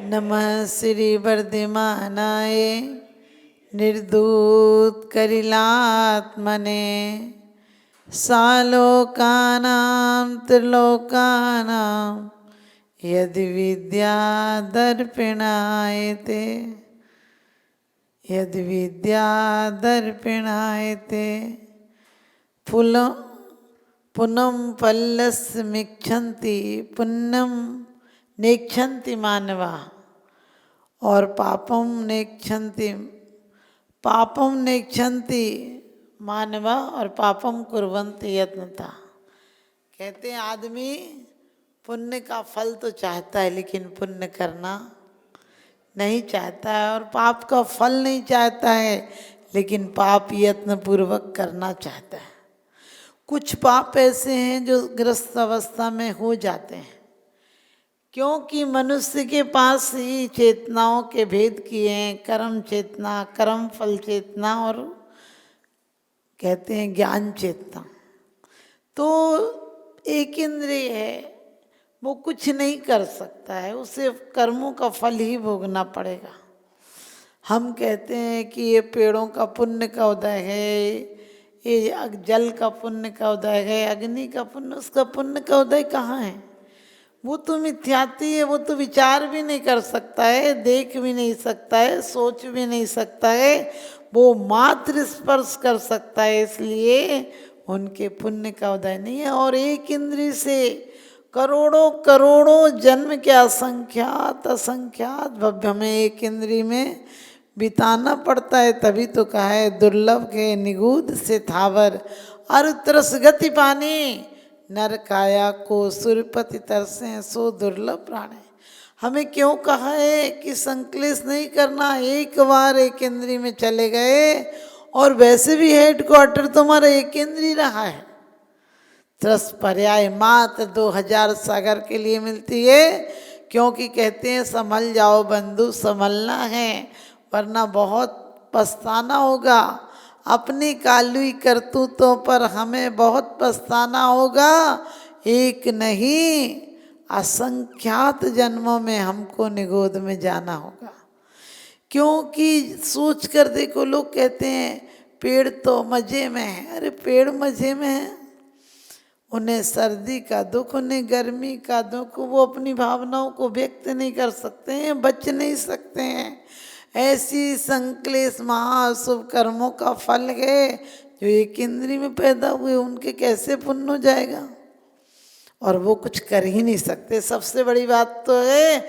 नमः श्री वर्धमानाय निर्धूत करिलात्मने सालोकानां त्रिलोकानां यदि विद्या दर्पिणायते यदि विद्या दर्पिणायते पुनम पल्लस्मिच्छन्ति पुण्यम नेक्षन्ति मानवा और पापम नेक्षन्ति मानवा और पापम कुर्वन्ति यत्नता। कहते हैं आदमी पुण्य का फल तो चाहता है लेकिन पुण्य करना नहीं चाहता है, और पाप का फल नहीं चाहता है लेकिन पाप यत्न पूर्वक करना चाहता है। कुछ पाप ऐसे हैं जो ग्रस्त अवस्था में हो जाते हैं, क्योंकि मनुष्य के पास ही चेतनाओं के भेद किए हैं, कर्म चेतना, कर्म फल चेतना और कहते हैं ज्ञान चेतना। तो एक इंद्रिय है, वो कुछ नहीं कर सकता है, उसे कर्मों का फल ही भोगना पड़ेगा। हम कहते हैं कि ये पेड़ों का पुण्य का उदय है, ये जल का पुण्य का उदय है, अग्नि का पुण्य, उसका पुण्य का उदय कहाँ है? वो तो मिथ्याती है, वो तो विचार भी नहीं कर सकता है, देख भी नहीं सकता है, सोच भी नहीं सकता है, वो मात्र स्पर्श कर सकता है, इसलिए उनके पुण्य का उदय नहीं है। और एक इंद्रिय से करोड़ों करोड़ों जन्म के असंख्यात असंख्यात भव्य में एक इंद्रिय में बिताना पड़ता है। तभी तो कहा है दुर्लभ के निगूढ़ से थावर अर तरस गति पानी नर काया को सुरपति तरसे सो दुर्लभ प्राणी। हमें क्यों कहा है कि संक्लेश नहीं करना? एक बार एक इंद्रिय में चले गए, और वैसे भी हेडक्वार्टर तुम्हारा एक इंद्रिय रहा है। तरस पर्याय मात्र 2000 सागर के लिए मिलती है, क्योंकि कहते हैं संभल जाओ बंधु, संभलना है वरना बहुत पछताना होगा। अपनी कालुई करतूतों पर हमें बहुत पछताना होगा। एक नहीं असंख्यात जन्मों में हमको निगोद में जाना होगा। क्योंकि सोच कर देखो, लोग कहते हैं पेड़ तो मज़े में है। अरे पेड़ मज़े में है, उन्हें सर्दी का दुख, उन्हें गर्मी का दुख, वो अपनी भावनाओं को व्यक्त नहीं कर सकते हैं, बच नहीं सकते हैं। ऐसी संक्लेश महाशुभ कर्मों का फल है जो एक इंद्रिय में पैदा हुए, उनके कैसे पुण्य हो जाएगा? और वो कुछ कर ही नहीं सकते। सबसे बड़ी बात तो है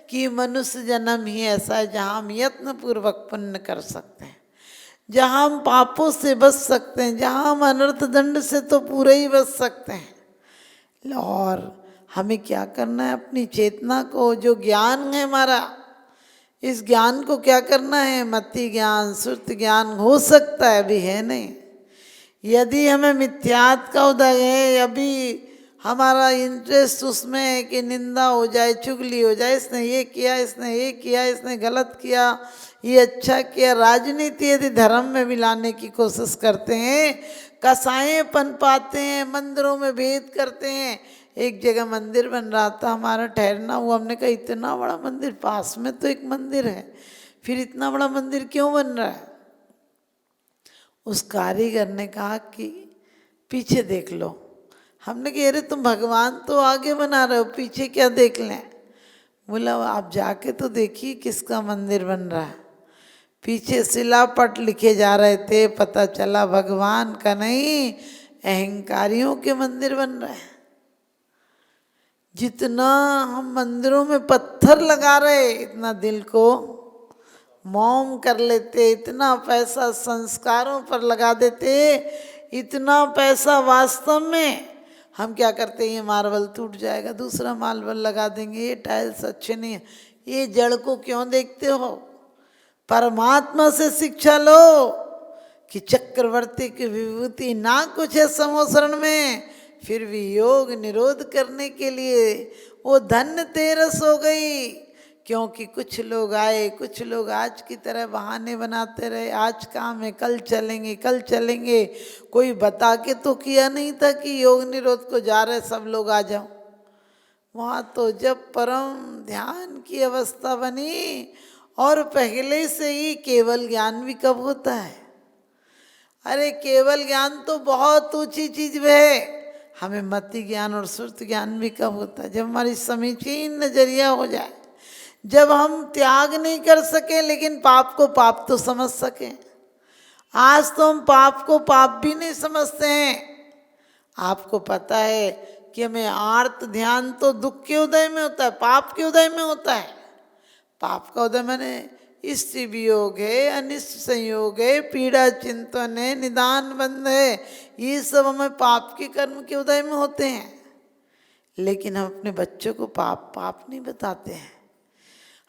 कि मनुष्य जन्म ही ऐसा है जहाँ हम यत्न पूर्वक पुण्य कर सकते हैं, जहाँ हम पापों से बच सकते हैं, जहाँ हम अनर्थ दंड से तो पूरे ही बच सकते हैं। और हमें क्या करना है? अपनी चेतना को, जो ज्ञान है हमारा, इस ज्ञान को क्या करना है? मति ज्ञान, श्रुति ज्ञान हो सकता है, अभी है नहीं। यदि हमें मिथ्यात का उदय है, अभी हमारा इंटरेस्ट उसमें है कि निंदा हो जाए, चुगली हो जाए, इसने ये किया, इसने ये किया, इसने गलत किया, ये अच्छा किया। राजनीति यदि धर्म में भी लाने की कोशिश करते हैं, कसाएं पनपाते हैं, मंदिरों में भेद करते हैं। एक जगह मंदिर बन रहा था, हमारा ठहरना हुआ, हमने कहा इतना बड़ा मंदिर, पास में तो एक मंदिर है, फिर इतना बड़ा मंदिर क्यों बन रहा है? उस कारीगर ने कहा कि पीछे देख लो। हमने कहा अरे तुम भगवान तो आगे बना रहे हो, पीछे क्या देख लें? बोला आप जाके तो देखिए किसका मंदिर बन रहा है। पीछे शिलापट लिखे जा रहे थे, पता चला भगवान का नहीं, अहंकारियों के मंदिर बन रहे हैं। जितना हम मंदिरों में पत्थर लगा रहे, इतना दिल को मौन कर लेते, इतना पैसा संस्कारों पर लगा देते, इतना पैसा वास्तव में हम क्या करते हैं? ये मार्बल टूट जाएगा, दूसरा मार्बल लगा देंगे, ये टाइल्स अच्छे नहीं है। ये जड़ को क्यों देखते हो? परमात्मा से शिक्षा लो कि चक्रवर्ती की विभूति ना कुछ है समोसरण में, फिर भी योग निरोध करने के लिए वो धन्य तेरस हो गई। क्योंकि कुछ लोग आए, कुछ लोग आज की तरह बहाने बनाते रहे, आज काम है, कल चलेंगे, कल चलेंगे। कोई बता के तो किया नहीं था कि योग निरोध को जा रहे सब लोग आ जाओ। वहाँ तो जब परम ध्यान की अवस्था बनी और पहले से ही केवल ज्ञान भी कब होता है। अरे केवल ज्ञान तो बहुत ऊंची चीज है, हमें मति ज्ञान और सुरत ज्ञान भी कब होता है, जब हमारी समीचीन नजरिया हो जाए, जब हम त्याग नहीं कर सके लेकिन पाप को पाप तो समझ सके। आज तो हम पाप को पाप भी नहीं समझते हैं। आपको पता है कि हमें आर्त ध्यान तो दुख के उदय में होता है, पाप के उदय में होता है। पाप का उदय मैंने स्त्री वियोग है, अनिष्ट संयोग है, पीड़ा चिंतन है, निदान बंध है, ये सब हमें पाप के कर्म के उदय में होते हैं। लेकिन हम अपने बच्चों को पाप पाप नहीं बताते हैं।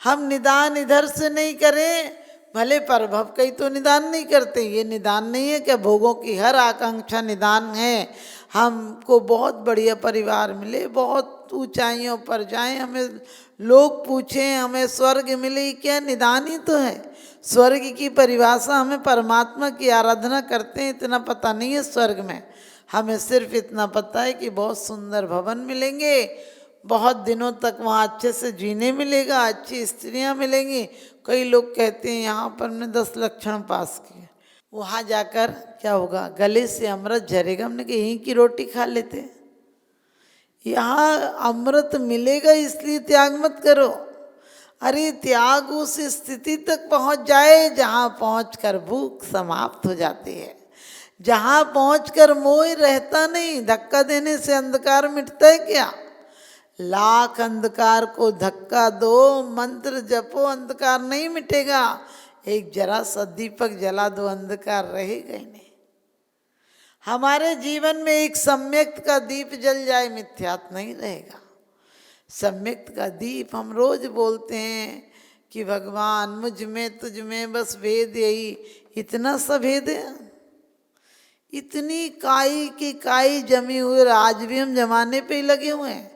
हम निदान इधर से नहीं करें, भले परभव कई तो निदान नहीं करते, ये निदान नहीं है क्या भोगों की हर आकांक्षा निदान है। हमको बहुत बढ़िया परिवार मिले, बहुत ऊंचाइयों पर जाएं, हमें लोग पूछें हमें स्वर्ग मिले, क्या निदान ही तो है। स्वर्ग की परिभाषा हमें परमात्मा की आराधना करते हैं इतना पता नहीं है स्वर्ग में, हमें सिर्फ इतना पता है कि बहुत सुंदर भवन मिलेंगे, बहुत दिनों तक वहाँ अच्छे से जीने मिलेगा, अच्छी स्त्रियाँ मिलेंगी। कई लोग कहते हैं यहाँ पर हमने 10 लक्षण पास किए, वहाँ जाकर क्या होगा, गले से अमृत झरेगा। हमने कहा यहीं की रोटी खा लेते, यहाँ अमृत मिलेगा इसलिए त्याग मत करो। अरे त्याग उस स्थिति तक पहुँच जाए जहाँ पहुँचकर भूख समाप्त हो जाती है, जहाँ पहुँचकर मोह रहता नहीं। धक्का देने से अंधकार मिटता है क्या? लाख अंधकार को धक्का दो, मंत्र जपो, अंधकार नहीं मिटेगा। एक जरा सा दीपक जला दो, अंधकार रहेगा ही नहीं। हमारे जीवन में एक सम्यक्त का दीप जल जाए, मिथ्यात्व नहीं रहेगा। सम्यक्त का दीप हम रोज बोलते हैं कि भगवान मुझ में तुझ में बस भेद यही, इतना सा भेद है। इतनी काई की काई जमी हुई, आज भी हम जमाने पे ही लगे हुए हैं।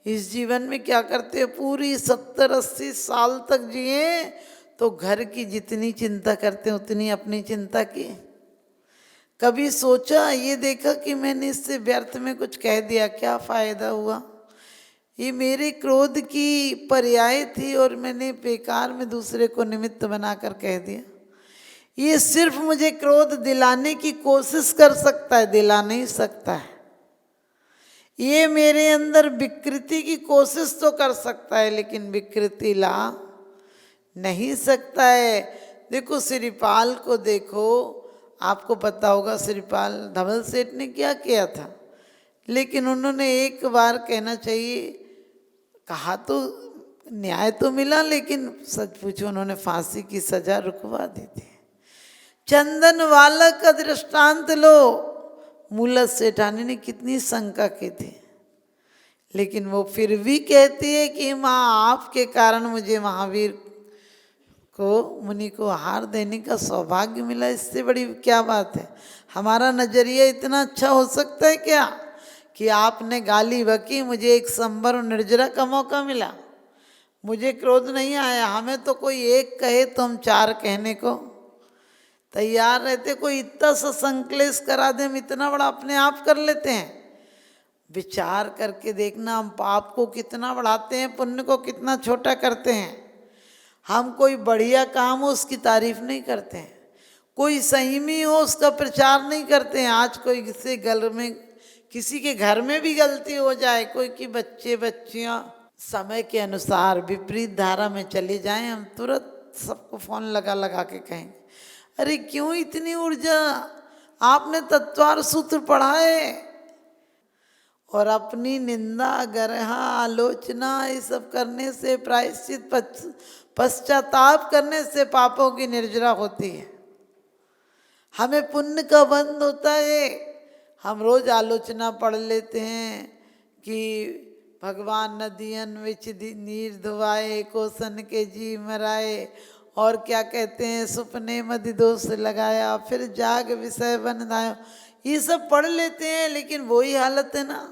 इस जीवन में क्या करते हैं, पूरी 70-80 साल तक जिए तो घर की जितनी चिंता करते हैं उतनी अपनी चिंता की। कभी सोचा, ये देखा कि मैंने इससे व्यर्थ में कुछ कह दिया, क्या फायदा हुआ? ये मेरे क्रोध की पर्याय थी और मैंने बेकार में दूसरे को निमित्त बनाकर कह दिया। ये सिर्फ मुझे क्रोध दिलाने की कोशिश कर सकता है, दिला नहीं सकता है। ये मेरे अंदर विकृति की कोशिश तो कर सकता है लेकिन विकृति ला नहीं सकता है। देखो श्रीपाल को देखो, आपको पता होगा श्रीपाल धवल सेठ ने क्या किया था, लेकिन उन्होंने एक बार कहना चाहिए कहा तो न्याय तो मिला, लेकिन सच पूछो उन्होंने फांसी की सजा रुकवा दी थी। चंदन वाला का दृष्टांत लो, मूलत सेठानी ने कितनी शंका की थी, लेकिन वो फिर भी कहती है कि माँ आपके कारण मुझे महावीर को, मुनि को हार देने का सौभाग्य मिला, इससे बड़ी क्या बात है। हमारा नजरिया इतना अच्छा हो सकता है क्या कि आपने गाली बकी, मुझे एक संबर निर्जरा का मौका मिला, मुझे क्रोध नहीं आया। हमें तो कोई एक कहे तो हम 4 कहने को तैयार रहते, कोई इतना सा संकलेश करा दे हम इतना बड़ा अपने आप कर लेते हैं। विचार करके देखना, हम पाप को कितना बढ़ाते हैं, पुण्य को कितना छोटा करते हैं। हम कोई बढ़िया काम हो उसकी तारीफ नहीं करते हैं, कोई संयमी हो उसका प्रचार नहीं करते हैं। आज कोई किसी के घर में भी गलती हो जाए, कोई की बच्चे बच्चियाँ समय के अनुसार विपरीत धारा में चले जाएं, हम तुरंत सबको फोन लगा लगा के कहेंगे अरे क्यों इतनी ऊर्जा, आपने तत्वार सूत्र पढ़ा है। और अपनी निंदा गर्हा आलोचना ये सब करने से, प्रायश्चित पश्चाताप करने से पापों की निर्जरा होती है, हमें पुण्य का बंध होता है। हम रोज आलोचना पढ़ लेते हैं कि भगवान नदियन विच नीर धुआए, कोसन के जी मराए, और क्या कहते हैं सुपने मदि दोष लगाया, फिर जाग विषय बन धायो, ये सब पढ़ लेते हैं। लेकिन वही हालत है ना,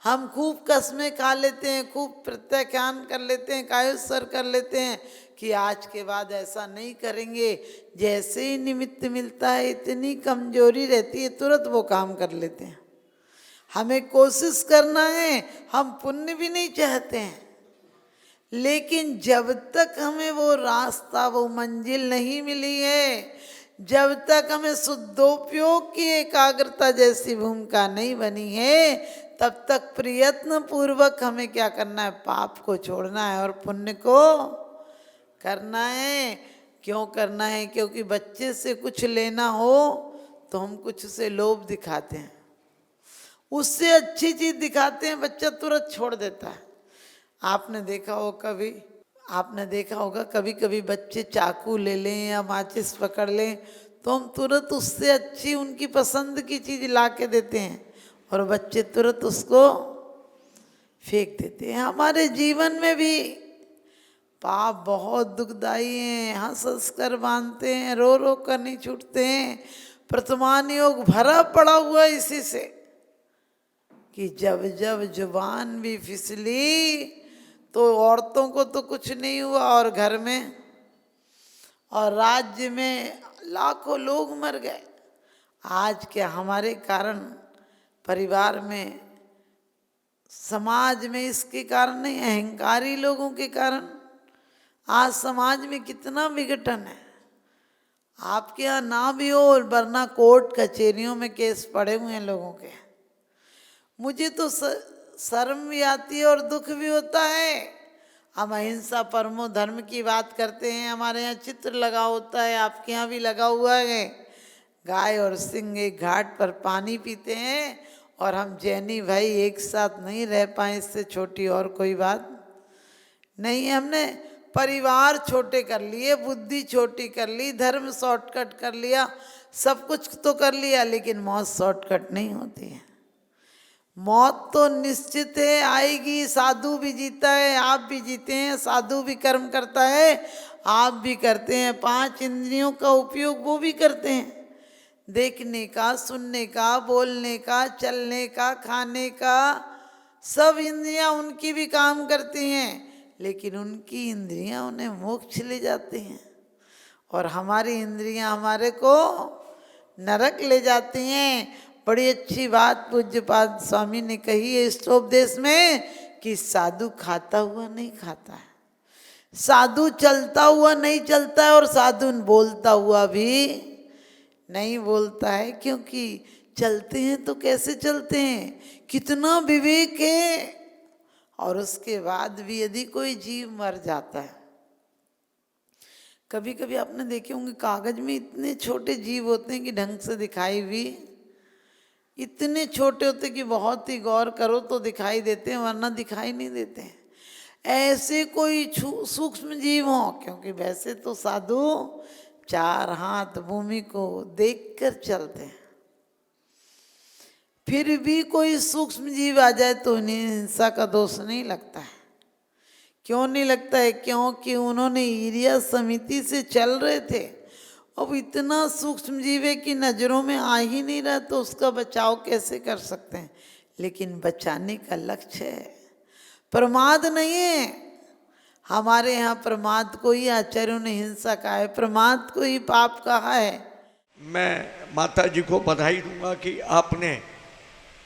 हम खूब कसमें खा लेते हैं, खूब प्रत्याख्यान कर लेते हैं, कायोत्सर कर लेते हैं कि आज के बाद ऐसा नहीं करेंगे। जैसे ही निमित्त मिलता है, इतनी कमजोरी रहती है, तुरंत वो काम कर लेते हैं। हमें कोशिश करना है, हम पुण्य भी नहीं चाहते हैं, लेकिन जब तक हमें वो रास्ता, वो मंजिल नहीं मिली है, जब तक हमें शुद्धोपयोग की एकाग्रता जैसी भूमिका नहीं बनी है, तब तक प्रयत्न पूर्वक हमें क्या करना है, पाप को छोड़ना है और पुण्य को करना है। क्यों करना है? क्योंकि बच्चे से कुछ लेना हो तो हम कुछ उसे लोभ दिखाते हैं, उससे अच्छी चीज दिखाते हैं, बच्चा तुरंत छोड़ देता है। आपने देखा होगा कभी कभी बच्चे चाकू ले लें या माचिस पकड़ लें तो हम तुरंत उससे अच्छी उनकी पसंद की चीज ला के देते हैं और बच्चे तुरंत उसको फेंक देते हैं। हमारे जीवन में भी पाप बहुत दुखदाई हैं, हंस हंस कर बांधते हैं, रो रो कर नहीं छूटते हैं। वर्तमान योग भरा पड़ा हुआ इसी से कि जब जब जुबान भी फिसली तो औरतों को तो कुछ नहीं हुआ और घर में और राज्य में लाखों लोग मर गए। आज क्या हमारे कारण, परिवार में, समाज में, इसके कारण नहीं, अहंकारी लोगों के कारण आज समाज में कितना विघटन है। आपके यहाँ ना भी हो वरना कोर्ट कचहरियों में केस पड़े हुए हैं लोगों के। मुझे तो शर्म भी आती है और दुख भी होता है। हम अहिंसा परमो धर्म की बात करते हैं, हमारे यहाँ चित्र लगा होता है, आपके यहाँ भी लगा हुआ है। गाय और सिंह एक घाट पर पानी पीते हैं और हम जैनी भाई एक साथ नहीं रह पाए, इससे छोटी और कोई बात नहीं। हमने परिवार छोटे कर लिए, बुद्धि छोटी कर ली, धर्म शॉर्टकट कर लिया, सब कुछ तो कर लिया, लेकिन मौत शॉर्टकट नहीं होती है। मौत तो निश्चित है, आएगी। साधु भी जीता है, आप भी जीते हैं, साधु भी कर्म करता है, आप भी करते हैं। 5 इंद्रियों का उपयोग वो भी करते हैं, देखने का, सुनने का, बोलने का, चलने का, खाने का, सब इंद्रियां उनकी भी काम करती हैं, लेकिन उनकी इंद्रियां उन्हें मोक्ष ले जाती हैं और हमारी इंद्रियां हमारे को नरक ले जाती हैं। बड़ी अच्छी बात पूज्यपाद स्वामी ने कही है इस उपदेश में कि साधु खाता हुआ नहीं खाता है, साधु चलता हुआ नहीं चलता है और साधु बोलता हुआ भी नहीं बोलता है। क्योंकि चलते हैं तो कैसे चलते हैं, कितना विवेक है। और उसके बाद भी यदि कोई जीव मर जाता है, कभी कभी आपने देखे होंगे कागज में इतने छोटे जीव होते हैं कि ढंग से दिखाई भी इतने छोटे होते कि बहुत ही गौर करो तो दिखाई देते हैं, वरना दिखाई नहीं देते हैं। ऐसे कोई सूक्ष्म जीव हो, क्योंकि वैसे तो साधु 4 हाथ भूमि को देखकर चलते हैं, फिर भी कोई सूक्ष्म जीव आ जाए तो उन्हें हिंसा का दोष नहीं लगता है। क्यों नहीं लगता है? क्योंकि उन्होंने ईरिया समिति से चल रहे थे। अब इतना सूक्ष्म जीव है कि नजरों में आ ही नहीं रहा, तो उसका बचाव कैसे कर सकते हैं? लेकिन बचाने का लक्ष्य है, प्रमाद नहीं है। हमारे यहाँ प्रमाद को ही आचार्यों ने हिंसा कहा है, प्रमाद को ही पाप कहा है। मैं माता जी को बधाई दूंगा कि आपने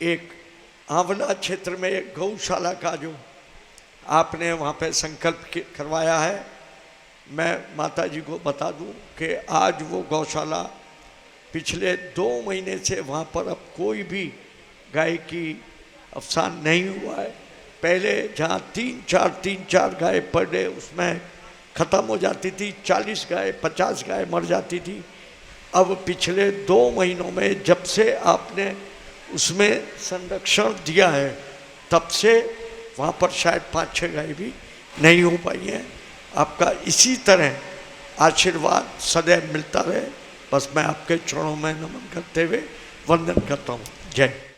एक आंवला क्षेत्र में एक गौशाला का जो आपने वहाँ पे संकल्प करवाया है, मैं माता जी को बता दूं कि आज वो गौशाला पिछले 2 महीने से वहाँ पर अब कोई भी गाय की अवसान नहीं हुआ है। पहले जहाँ 3-4 गाय पर डे उसमें ख़त्म हो जाती थी, 40 गाय 50 गाय मर जाती थी। अब पिछले 2 महीनों में जब से आपने उसमें संरक्षण दिया है, तब से वहाँ पर शायद 5-6 गाय भी नहीं हो पाई हैं। आपका इसी तरह आशीर्वाद सदैव मिलता रहे, बस मैं आपके चरणों में नमन करते हुए वंदन करता हूँ। जय।